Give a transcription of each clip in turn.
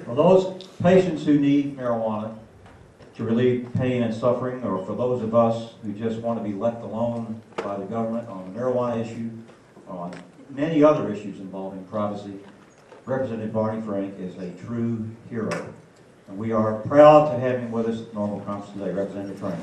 For those patients who need marijuana to relieve pain and suffering, or for those of us who just want to be left alone by the government on the marijuana issue, on many other issues involving privacy, Representative Barney Frank is a true hero. And we are proud to have him with us at the Normal Conference today. Representative Frank.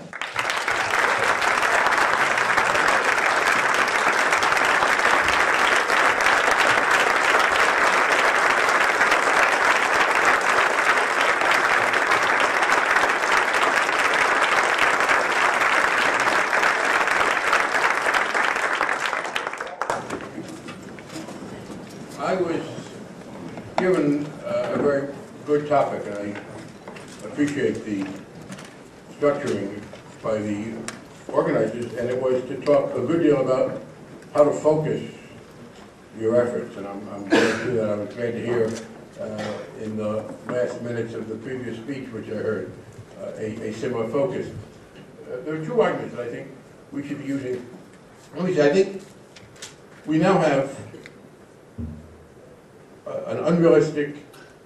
I was given a very good topic, and I appreciate the structuring by the organizers, and it was to talk a good deal about how to focus your efforts, and I'm glad to do that. I was glad to hear in the last minutes of the previous speech, which I heard, a similar focus. There are two arguments that I think we should be using. Let me say, I think we now have an unrealistic,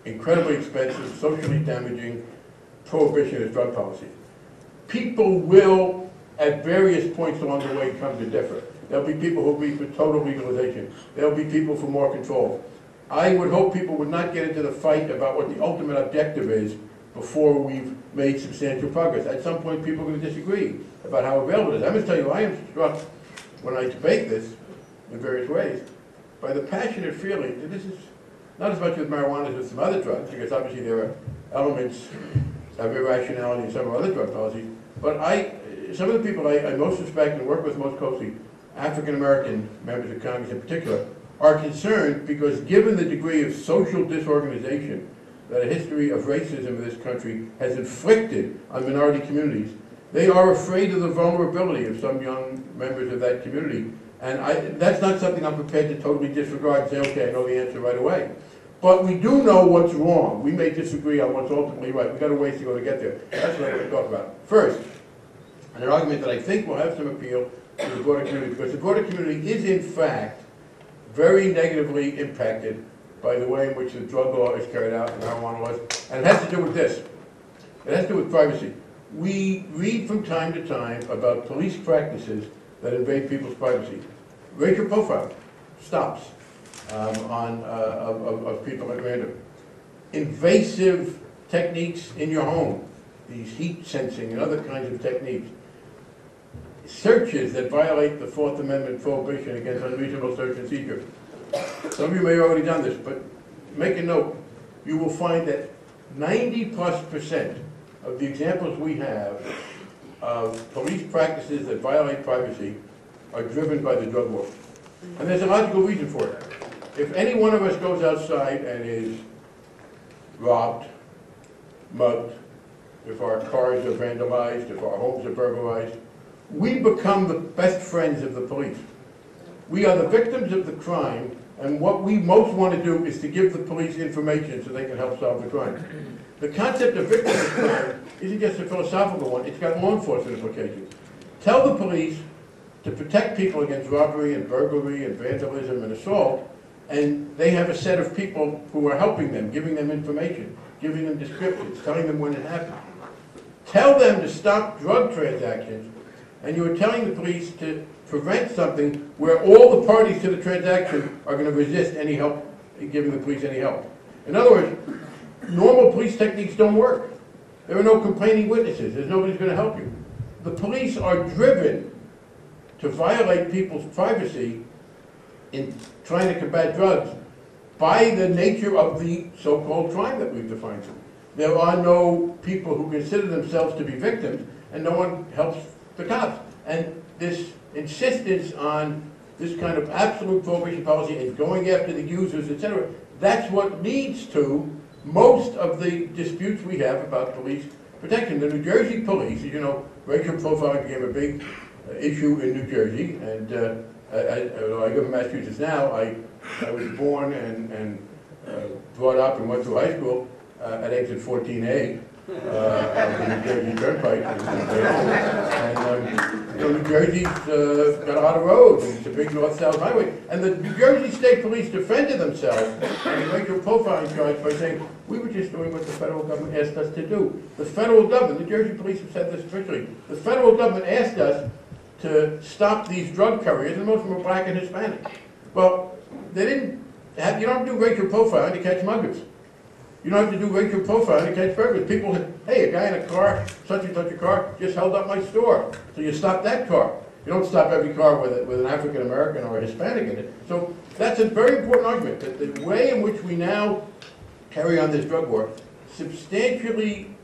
incredibly expensive, socially damaging prohibitionist drug policy. People will, at various points along the way, come to differ. There'll be people who'll be for total legalization. There'll be people for more control. I would hope people would not get into the fight about what the ultimate objective is before we've made substantial progress. At some point, people are going to disagree about how available it is. I must tell you, I am struck when I debate this in various ways by the passionate feeling that this is not as much with marijuana as with some other drugs, because obviously there are elements of irrationality in some of other drug policies, but some of the people I most respect and work with most closely, African-American members of Congress in particular, are concerned because given the degree of social disorganization that a history of racism in this country has inflicted on minority communities, they are afraid of the vulnerability of some young members of that community. And that's not something I'm prepared to totally disregard and say, okay, I know the answer right away. But we do know what's wrong. We may disagree on what's ultimately right. We've got a ways to go to get there. That's what I want to talk about. First, an argument that I think will have some appeal to the broader community, because the broader community is, in fact, very negatively impacted by the way in which the drug law is carried out and marijuana laws. And it has to do with this. It has to do with privacy. We read from time to time about police practices that invade people's privacy. Racial profiling stops of people at random. Invasive techniques in your home, these heat sensing and other kinds of techniques. Searches that violate the Fourth Amendment prohibition against unreasonable search and seizure. Some of you may have already done this, but make a note. You will find that 90+% of the examples we have of police practices that violate privacy are driven by the drug war. And there's a logical reason for it. If any one of us goes outside and is robbed, mugged, if our cars are vandalized, if our homes are burglarized, we become the best friends of the police. We are the victims of the crime, and what we most want to do is to give the police information so they can help solve the crime. The concept of victimless crime isn't just a philosophical one, it's got law enforcement implications. Tell the police to protect people against robbery and burglary and vandalism and assault, and they have a set of people who are helping them, giving them information, giving them descriptions, telling them when it happened. Tell them to stop drug transactions, and you're telling the police to prevent something where all the parties to the transaction are going to resist any help, giving the police any help. In other words, normal police techniques don't work. There are no complaining witnesses. There's nobody's going to help you. The police are driven to violate people's privacy in trying to combat drugs by the nature of the so-called crime that we've defined. There are no people who consider themselves to be victims, and no one helps the cops. And this insistence on this kind of absolute prohibition policy and going after the users, etc., that's what leads to most of the disputes we have about police protection. The New Jersey police, as you know, racial profiling became a big issue in New Jersey, and I live in Massachusetts now. I was born and brought up and went through high school at exit 14A of the New Jersey Turnpike. And New Jersey's got a lot of roads, and it's a big north-south highway. And the New Jersey State Police defended themselves in the racial profiling charge by saying, we were just doing what the federal government asked us to do. The federal government, the New Jersey Police have said this officially, the federal government asked us to stop these drug couriers, and most of them were black and Hispanic. Well, they didn't have, you don't have to do racial profiling to catch muggers. You don't have to do racial profiling to catch burglars. People, hey, a guy in a car, such and such a car, just held up my store. So you stop that car. You don't stop every car with an African American or a Hispanic in it. So that's a very important argument, that the way in which we now carry on this drug war substantially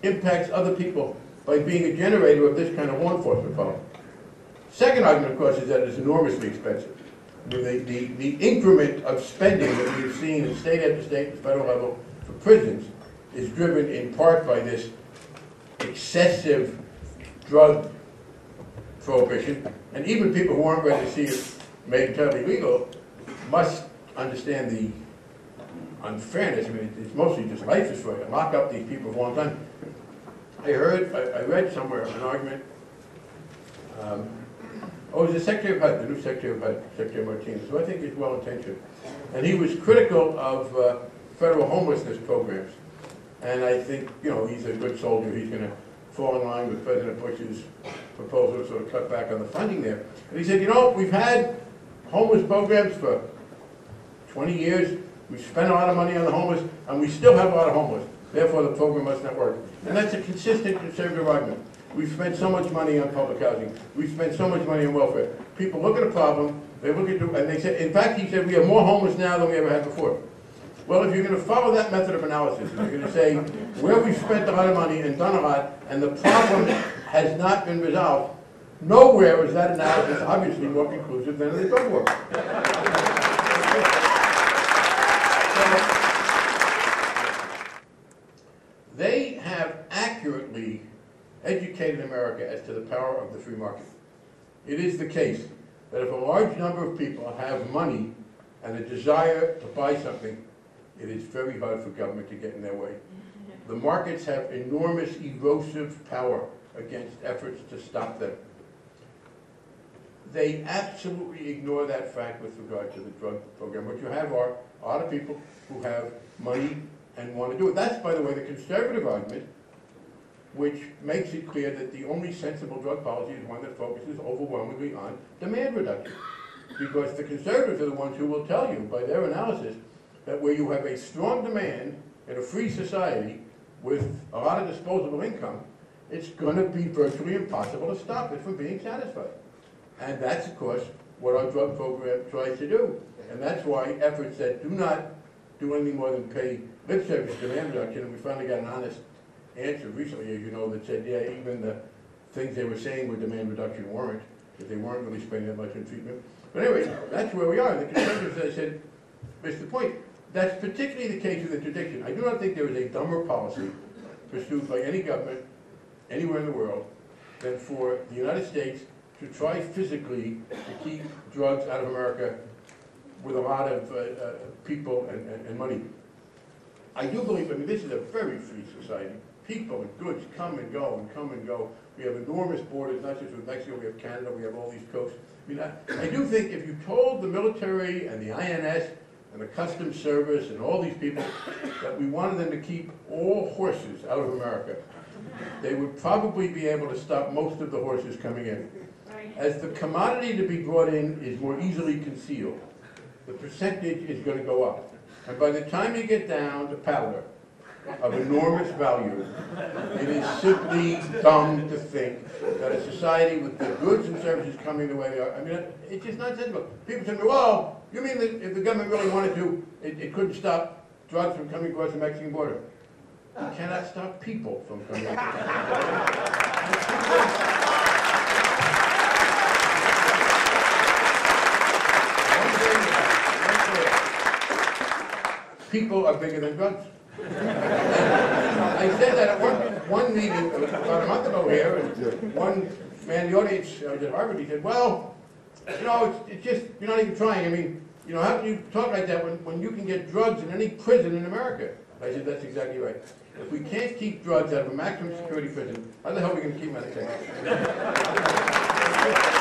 impacts other people by being a generator of this kind of law enforcement problem. Second argument, of course, is that it's enormously expensive. I mean, the increment of spending that we've seen at state after state and federal level for prisons is driven in part by this excessive drug prohibition. And even people who aren't ready to see it made entirely legal must understand the unfairness. I mean, it's mostly just life destroying. Lock up these people for a long time. I read somewhere an argument. It was the Secretary of HUD, the new Secretary of HUD, Secretary Martinez, who I think is well-intentioned. And he was critical of federal homelessness programs. And I think, you know, he's a good soldier. He's going to fall in line with President Bush's proposal to sort of cut back on the funding there. And he said, you know, we've had homeless programs for 20 years. We've spent a lot of money on the homeless, and we still have a lot of homeless. Therefore, the program must not work. And that's a consistent conservative argument. We've spent so much money on public housing. We've spent so much money on welfare. People look at a problem, they look at, and they say, in fact, he said, we have more homeless now than we ever had before. Well, if you're going to follow that method of analysis, you're going to say, where we've spent a lot of money and done a lot, and the problem has not been resolved, nowhere is that analysis obviously more conclusive than in the drug war. They have accurately educated America as to the power of the free market. It is the case that if a large number of people have money and a desire to buy something, it is very hard for government to get in their way. The markets have enormous erosive power against efforts to stop them. They absolutely ignore that fact with regard to the drug program. What you have are a lot of people who have money and want to do it. That's, by the way, the conservative argument, which makes it clear that the only sensible drug policy is one that focuses overwhelmingly on demand reduction. Because the conservatives are the ones who will tell you, by their analysis, that where you have a strong demand in a free society with a lot of disposable income, it's going to be virtually impossible to stop it from being satisfied. And that's, of course, what our drug program tries to do. And that's why efforts that do not do anything more than pay lip service to demand reduction, and we finally got an honest answer recently, as you know, that said, yeah, even the things they were saying with demand reduction weren't, that they weren't really spending that much on treatment. But anyway, that's where we are. The conservatives, I said, missed the point. That's particularly the case with interdiction. I do not think there is a dumber policy pursued by any government anywhere in the world than for the United States to try physically to keep drugs out of America with a lot of people and money. I do believe, I mean, this is a very free society. People and goods come and go and come and go. We have enormous borders, not just with Mexico, we have Canada, we have all these coasts. I mean, I do think if you told the military and the INS and the Customs Service and all these people that we wanted them to keep all horses out of America, they would probably be able to stop most of the horses coming in. As the commodity to be brought in is more easily concealed, the percentage is going to go up. And by the time you get down to powder of enormous value, it is simply dumb to think that a society with the goods and services coming the way they are, I mean, it's just nonsensical. People say, well, you mean that if the government really wanted to, it couldn't stop drugs from coming across the Mexican border? You cannot stop people from coming across the border. People are bigger than drugs. I said that at one meeting about a month ago here, and one man in the audience at Harvard, he said, well, you know, it's just, you're not even trying. I mean, you know, how can you talk like that when you can get drugs in any prison in America? I said, that's exactly right. If we can't keep drugs out of a maximum security prison, how the hell are we going to keep them out of Texas?